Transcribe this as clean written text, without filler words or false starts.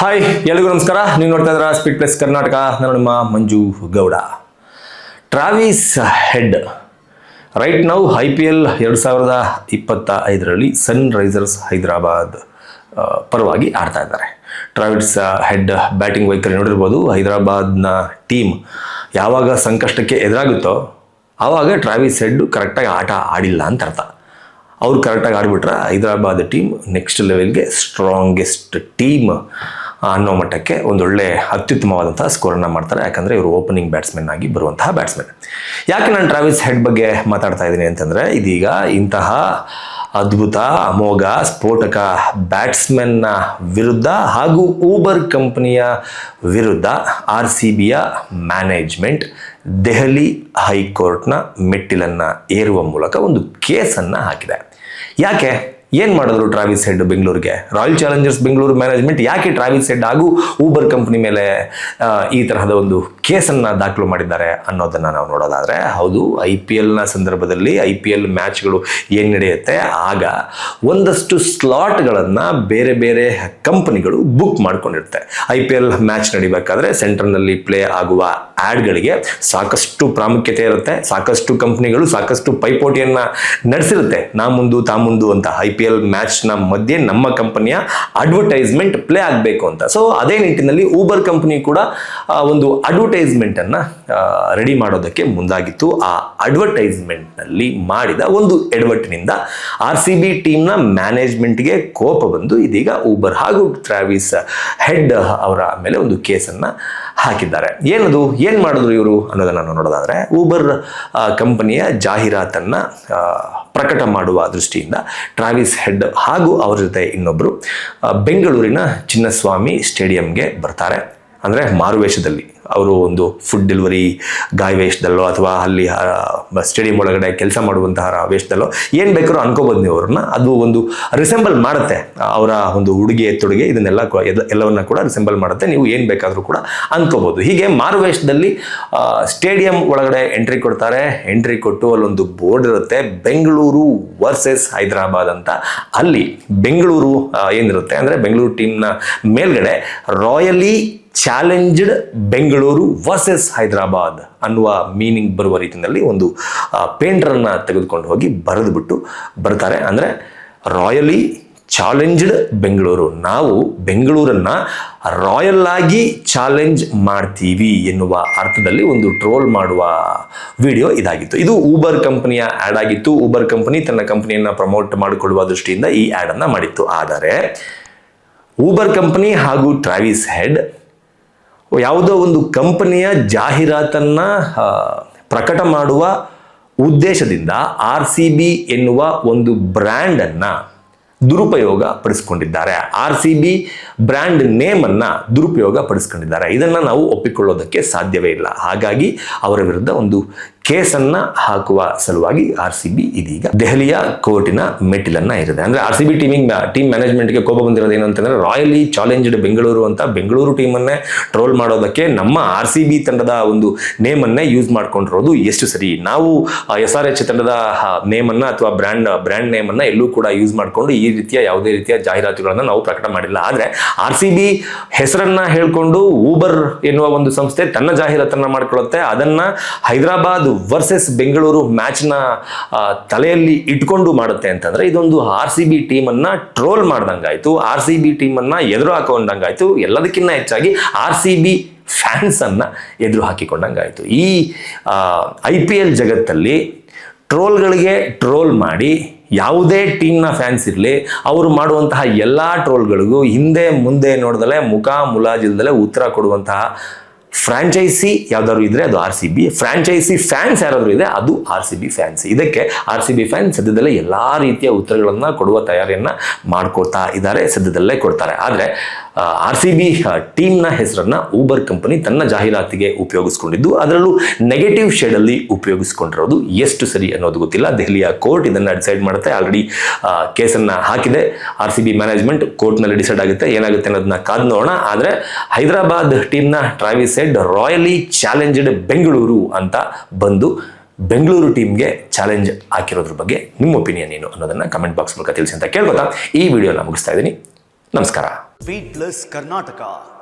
Hi ಎಲ್ಲರಿಗೂ ನಮಸ್ಕಾರ. ನೀವು ನೋಡ್ತಾ ಇದ್ದೀರಾ ಸ್ಪೀಡ್ ಪ್ಲಸ್ ಕರ್ನಾಟಕ. ನಾನು ನಿಮ್ಮ ಮಂಜು ಗೌಡ. ಟ್ರಾವಿಸ್ ಹೆಡ್ ರೈಟ್ ನಾವು IPL 2025ರಲ್ಲಿ ಸನ್ ರೈಸರ್ಸ್ ಹೈದರಾಬಾದ್ ಪರವಾಗಿ ಆಡ್ತಾ ಇದ್ದಾರೆ. ಟ್ರಾವಿಸ್ ಹೆಡ್ ಬ್ಯಾಟಿಂಗ್ ವೈಖರಿ ನೋಡಿರ್ಬೋದು. ಹೈದರಾಬಾದ್ನ ಟೀಮ್ ಯಾವಾಗ ಸಂಕಷ್ಟಕ್ಕೆ ಎದುರಾಗುತ್ತೋ ಆವಾಗ ಟ್ರಾವಿಸ್ ಹೆಡ್ ಕರೆಕ್ಟಾಗಿ ಆಟ ಆಡಿಲ್ಲ ಅಂತ ಅರ್ಥ. ಅವ್ರು ಕರೆಕ್ಟಾಗಿ ಆಡಿಬಿಟ್ರೆ ಹೈದರಾಬಾದ್ ಟೀಮ್ ನೆಕ್ಸ್ಟ್ ಲೆವೆಲ್ಗೆ ಸ್ಟ್ರಾಂಗೆಸ್ಟ್ ಟೀಮ್ ಅನ್ನೋ ಮಟ್ಟಕ್ಕೆ ಒಂದೊಳ್ಳೆ ಅತ್ಯುತ್ತಮವಾದಂತಹ ಸ್ಕೋರನ್ನು ಮಾಡ್ತಾರೆ. ಯಾಕಂದರೆ ಇವರು ಓಪನಿಂಗ್ ಬ್ಯಾಟ್ಸ್ಮನ್ ಆಗಿ ಬರುವಂತಹ ಬ್ಯಾಟ್ಸ್ಮನ್. ಯಾಕೆ ನಾನು ಟ್ರಾವಿಸ್ ಹೆಡ್ ಬಗ್ಗೆ ಮಾತಾಡ್ತಾ ಇದ್ದೀನಿ ಅಂತಂದರೆ, ಇದೀಗ ಇಂತಹ ಅದ್ಭುತ ಅಮೋಘ ಸ್ಫೋಟಕ ಬ್ಯಾಟ್ಸ್ಮನ್ನ ವಿರುದ್ಧ ಹಾಗೂ ಊಬರ್ ಕಂಪನಿಯ ವಿರುದ್ಧ RCBಯ ಮ್ಯಾನೇಜ್ಮೆಂಟ್ ದೆಹಲಿ ಹೈಕೋರ್ಟ್ನ ಮೆಟ್ಟಿಲನ್ನು ಏರುವ ಮೂಲಕ ಒಂದು ಕೇಸನ್ನು ಹಾಕಿದೆ. ಯಾಕೆ ಏನು ಮಾಡಿದ್ರು ಟ್ರಾವಿಸ್ ಹೆಡ್ ಬೆಂಗಳೂರಿಗೆ? ರಾಯಲ್ ಚಾಲೆಂಜರ್ಸ್ ಬೆಂಗಳೂರು ಮ್ಯಾನೇಜ್ಮೆಂಟ್ ಯಾಕೆ ಟ್ರಾವಿಸ್ ಹೆಡ್ ಹಾಗೂ ಊಬರ್ ಕಂಪನಿ ಮೇಲೆ ಈ ತರಹದ ಒಂದು ಕೇಸನ್ನು ದಾಖಲು ಮಾಡಿದ್ದಾರೆ ಅನ್ನೋದನ್ನು ನಾವು ನೋಡೋದಾದರೆ, ಹೌದು, IPLನ ಸಂದರ್ಭದಲ್ಲಿ IPL ಮ್ಯಾಚ್ಗಳು ಏನು ನಡೆಯುತ್ತೆ ಆಗ ಒಂದಷ್ಟು ಸ್ಲಾಟ್ಗಳನ್ನು ಬೇರೆ ಬೇರೆ ಕಂಪನಿಗಳು ಬುಕ್ ಮಾಡ್ಕೊಂಡಿರುತ್ತೆ. IPL ಮ್ಯಾಚ್ ನಡಿಬೇಕಾದ್ರೆ ಸೆಂಟರ್ನಲ್ಲಿ ಪ್ಲೇ ಆಗುವ ಆ್ಯಡ್ಗಳಿಗೆ ಸಾಕಷ್ಟು ಪ್ರಾಮುಖ್ಯತೆ ಇರುತ್ತೆ. ಸಾಕಷ್ಟು ಕಂಪ್ನಿಗಳು ಸಾಕಷ್ಟು ಪೈಪೋಟಿಯನ್ನು ನಡೆಸಿರುತ್ತೆ. ನಾ ಮುಂದು ತಾ ಮುಂದು ಅಂತ IPL ಮ್ಯಾಚ್ನ ಮಧ್ಯೆ ನಮ್ಮ ಕಂಪನಿಯ ಅಡ್ವರ್ಟೈಸ್ಮೆಂಟ್ ಪ್ಲೇ ಆಗಬೇಕು ಅಂತ. ಸೊ ಅದೇ ನಿಟ್ಟಿನಲ್ಲಿ ಊಬರ್ ಕಂಪನಿ ಕೂಡ ಒಂದು ಅಡ್ವರ್ಟೈಸ್ಮೆಂಟನ್ನು ರೆಡಿ ಮಾಡೋದಕ್ಕೆ ಮುಂದಾಗಿತ್ತು. ಆ ಅಡ್ವರ್ಟೈಸ್ಮೆಂಟ್ನಲ್ಲಿ ಮಾಡಿದ ಒಂದು ಎಡವಟ್ಟಿನಿಂದ RCB ಟೀಮ್ನ ಮ್ಯಾನೇಜ್ಮೆಂಟ್ಗೆ ಕೋಪ ಬಂದು ಇದೀಗ ಊಬರ್ ಹಾಗೂ ಟ್ರಾವಿಸ್ ಹೆಡ್ ಅವರ ಮೇಲೆ ಒಂದು ಕೇಸನ್ನು ಹಾಕಿದ್ದಾರೆ. ಏನು ಮಾಡಿದ್ರು ಇವರು ಅನ್ನೋದನ್ನು ನೋಡೋದಾದರೆ, ಊಬರ್ ಕಂಪನಿಯ ಜಾಹೀರಾತನ್ನು ಪ್ರಕಟ ಮಾಡುವ ದೃಷ್ಟಿಯಿಂದ ಟ್ರಾವಿಸ್ ಹೆಡ್ ಹಾಗೂ ಅವರ ಜೊತೆ ಇನ್ನೊಬ್ಬರು ಬೆಂಗಳೂರಿನ ಚಿನ್ನಸ್ವಾಮಿ ಸ್ಟೇಡಿಯಂಗೆ ಬರ್ತಾರೆ. ಅಂದರೆ ಮಾರುವೇಷದಲ್ಲಿ ಅವರು ಒಂದು ಫುಡ್ ಡೆಲಿವರಿ ಗಾಯ ವೇಷದಲ್ಲೋ ಅಥವಾ ಅಲ್ಲಿ ಸ್ಟೇಡಿಯಂ ಒಳಗಡೆ ಕೆಲಸ ಮಾಡುವಂತಹ ವೇಷದಲ್ಲೋ ಏನು ಬೇಕಾದ್ರೂ ಅನ್ಕೋಬೋದು ನೀವು ಅವ್ರನ್ನ. ಅದು ಒಂದು ರಿಸೆಂಬಲ್ ಮಾಡುತ್ತೆ, ಅವರ ಒಂದು ಉಡುಗೆ ತೊಡುಗೆ ಇದನ್ನೆಲ್ಲ ಎಲ್ಲವನ್ನ ಕೂಡ ರಿಸೆಂಬಲ್ ಮಾಡುತ್ತೆ. ನೀವು ಏನು ಬೇಕಾದರೂ ಕೂಡ ಅನ್ಕೋಬೋದು. ಹೀಗೆ ಮಾರುವೇಷದಲ್ಲಿ ಸ್ಟೇಡಿಯಂ ಒಳಗಡೆ ಎಂಟ್ರಿ ಕೊಡ್ತಾರೆ. ಎಂಟ್ರಿ ಕೊಟ್ಟು ಅಲ್ಲೊಂದು ಬೋರ್ಡ್ ಇರುತ್ತೆ, ಬೆಂಗಳೂರು ವರ್ಸಸ್ ಹೈದರಾಬಾದ್ ಅಂತ. ಅಲ್ಲಿ ಬೆಂಗಳೂರು ಏನಿರುತ್ತೆ ಅಂದರೆ ಬೆಂಗಳೂರು ಟೀಮ್ನ ಮೇಲ್ಗಡೆ rally challenged Bengaluru versus Hyderabad ಅನ್ನುವ ಮೀನಿಂಗ್ ಬರುವ ರೀತಿಯಲ್ಲಿ ಒಂದು ಪೇಂಟರನ್ನು ತೆಗೆದುಕೊಂಡು ಹೋಗಿ ಬರೆದುಬಿಟ್ಟು ಬರ್ತಾರೆ. ಅಂದರೆ ರಾಯಲಿ ಚಾಲೆಂಜ್ಡ್ ಬೆಂಗಳೂರು, ನಾವು ಬೆಂಗಳೂರನ್ನು ರಾಯಲ್ ಆಗಿ ಚಾಲೆಂಜ್ ಮಾಡ್ತೀವಿ ಎನ್ನುವ ಅರ್ಥದಲ್ಲಿ ಒಂದು ಟ್ರೋಲ್ ಮಾಡುವ ವಿಡಿಯೋ ಇದಾಗಿತ್ತು. ಇದು ಊಬರ್ ಕಂಪನಿಯ ಆ್ಯಡ್ ಆಗಿತ್ತು. ಊಬರ್ ಕಂಪನಿ ತನ್ನ ಕಂಪನಿಯನ್ನು ಪ್ರಮೋಟ್ ಮಾಡಿಕೊಳ್ಳುವ ದೃಷ್ಟಿಯಿಂದ ಈ ಆ್ಯಡನ್ನು ಮಾಡಿತ್ತು. ಆದರೆ ಊಬರ್ ಕಂಪನಿ ಹಾಗೂ ಟ್ರಾವಿಸ್ ಹೆಡ್ ಯಾವುದೋ ಒಂದು ಕಂಪನಿಯ ಜಾಹೀರಾತನ್ನು ಪ್ರಕಟ ಮಾಡುವ ಉದ್ದೇಶದಿಂದ RCB ಎನ್ನುವ ಒಂದು ಬ್ರ್ಯಾಂಡನ್ನು ದುರುಪಯೋಗ ಪಡಿಸ್ಕೊಂಡಿದ್ದಾರೆ. RCB ಬ್ರ್ಯಾಂಡ್ ನೇಮನ್ನು ದುರುಪಯೋಗ ಪಡಿಸ್ಕೊಂಡಿದ್ದಾರೆ. ಇದನ್ನು ನಾವು ಒಪ್ಪಿಕೊಳ್ಳೋದಕ್ಕೆ ಸಾಧ್ಯವೇ ಇಲ್ಲ. ಹಾಗಾಗಿ ಅವರ ವಿರುದ್ಧ ಒಂದು ಕೇಸನ್ನು ಹಾಕುವ ಸಲುವಾಗಿ RCB ಇದೀಗ ದೆಹಲಿಯ ಕೋರ್ಟಿನ ಮೆಟ್ಟಿಲನ್ನು ಏರಿದೆ. ಅಂದರೆ RCB ಟೀಮ್ ಮ್ಯಾನೇಜ್ಮೆಂಟ್ಗೆ ಕೋಪ ಬಂದಿರೋದು ಏನು ಅಂತಂದರೆ, ರಾಯಲಿ ಚಾಲೆಂಜ್ಡ್ ಬೆಂಗಳೂರು ಅಂತ ಬೆಂಗಳೂರು ಟೀಮನ್ನೇ ಟ್ರೋಲ್ ಮಾಡೋದಕ್ಕೆ ನಮ್ಮ RCB ತಂಡದ ಒಂದು ನೇಮನ್ನೇ ಯೂಸ್ ಮಾಡ್ಕೊಂಡಿರೋದು ಎಷ್ಟು ಸರಿ? ನಾವು SRH ತಂಡದ ನೇಮನ್ನು ಅಥವಾ ಬ್ರ್ಯಾಂಡ್ ನೇಮನ್ನು ಎಲ್ಲೂ ಕೂಡ ಯೂಸ್ ಮಾಡಿಕೊಂಡು ಈ ರೀತಿಯ ಯಾವುದೇ ರೀತಿಯ ಜಾಹೀರಾತುಗಳನ್ನು ನಾವು ಪ್ರಕಟ ಮಾಡಿಲ್ಲ. ಆದರೆ RCB ಹೆಸರನ್ನ ಹೇಳ್ಕೊಂಡು ಊಬರ್ ಎನ್ನುವ ಒಂದು ಸಂಸ್ಥೆ ತನ್ನ ಜಾಹೀರಾತನ್ನು ಮಾಡ್ಕೊಳ್ಳುತ್ತೆ. ಅದನ್ನು ಹೈದರಾಬಾದ್ ವರ್ಸಸ್ ಬೆಂಗಳೂರು ಮ್ಯಾಚ್ನ ತಲೆಯಲ್ಲಿ ಇಟ್ಕೊಂಡು ಮಾಡುತ್ತೆ ಅಂತಂದರೆ ಇದೊಂದು RCB ಟೀಮನ್ನು ಟ್ರೋಲ್ ಮಾಡ್ದಂಗಾಯ್ತು, RCB ಟೀಮನ್ನು ಎದುರು ಹಾಕೊಂಡಂಗಾಯ್ತು. ಎಲ್ಲದಕ್ಕಿಂತ ಹೆಚ್ಚಾಗಿ RCB ಫ್ಯಾನ್ಸನ್ನು ಎದುರು ಹಾಕಿಕೊಂಡಂಗಾಯ್ತು. ಈ IPL ಜಗತ್ತಲ್ಲಿ ಟ್ರೋಲ್ಗಳಿಗೆ ಟ್ರೋಲ್ ಮಾಡಿ ಯಾವುದೇ ಟೀಮ್ನ ಫ್ಯಾನ್ಸ್ ಇರಲಿ, ಅವರು ಮಾಡುವಂತಹ ಎಲ್ಲ ಟ್ರೋಲ್ಗಳಿಗೂ ಹಿಂದೆ ಮುಂದೆ ನೋಡ್ದಲೇ ಮುಖ ಮುಲಾಜಿಲ್ದಲೇ ಉತ್ತರ ಕೊಡುವಂತಹ ಫ್ರಾಂಚೈಸಿ ಯಾವ್ದಾದ್ರು ಇದ್ರೆ ಅದು RCB, ಫ್ರಾಂಚೈಸಿ ಫ್ಯಾನ್ಸ್ ಯಾರಾದರೂ ಇದೆ ಅದು RCB ಫ್ಯಾನ್ಸ್. ಇದಕ್ಕೆ RCB ಫ್ಯಾನ್ಸ್ ಸದ್ಯದಲ್ಲೇ ಎಲ್ಲ ರೀತಿಯ ಉತ್ತರಗಳನ್ನು ಕೊಡುವ ತಯಾರಿಯನ್ನು ಮಾಡ್ಕೊಳ್ತಾ ಇದ್ದಾರೆ, ಸದ್ಯದಲ್ಲೇ ಕೊಡ್ತಾರೆ. ಆದರೆ RCB ಟೀಮ್ನ ಹೆಸರನ್ನು ಊಬರ್ ಕಂಪನಿ ತನ್ನ ಜಾಹೀರಾತಿಗೆ ಉಪಯೋಗಿಸ್ಕೊಂಡಿದ್ದು, ಅದರಲ್ಲೂ ನೆಗೆಟಿವ್ ಶೇಡಲ್ಲಿ ಉಪಯೋಗಿಸ್ಕೊಂಡಿರೋದು ಎಷ್ಟು ಸರಿ ಅನ್ನೋದು ಗೊತ್ತಿಲ್ಲ. ದೆಹಲಿಯ ಕೋರ್ಟ್ ಇದನ್ನು ಡಿಸೈಡ್ ಮಾಡುತ್ತೆ. ಆಲ್ರೆಡಿ ಕೇಸನ್ನು ಹಾಕಿದೆ RCB ಮ್ಯಾನೇಜ್ಮೆಂಟ್. ಕೋರ್ಟ್ನಲ್ಲಿ ಡಿಸೈಡ್ ಆಗುತ್ತೆ, ಏನಾಗುತ್ತೆ ಅನ್ನೋದನ್ನ ಕಾದು ನೋಡೋಣ. ಆದರೆ ಹೈದರಾಬಾದ್ ಟೀಮ್ನ Travis Head royally challenged Bengaluru ಅಂತ ಬಂದು ಬೆಂಗಳೂರು ಟೀಮ್ಗೆ ಚಾಲೆಂಜ್ ಹಾಕಿರೋದ್ರ ಬಗ್ಗೆ ನಿಮ್ಮ ಒಪಿನಿಯನ್ ಏನು ಅನ್ನೋದನ್ನು ಕಮೆಂಟ್ ಬಾಕ್ಸ್ ಮೂಲಕ ತಿಳಿಸಿ ಅಂತ ಕೇಳ್ಕೊತಾ ಈ ವಿಡಿಯೋನ ಮುಗಿಸ್ತಾ ಇದ್ದೀನಿ. ನಮಸ್ಕಾರ. Beat Plus Karnataka.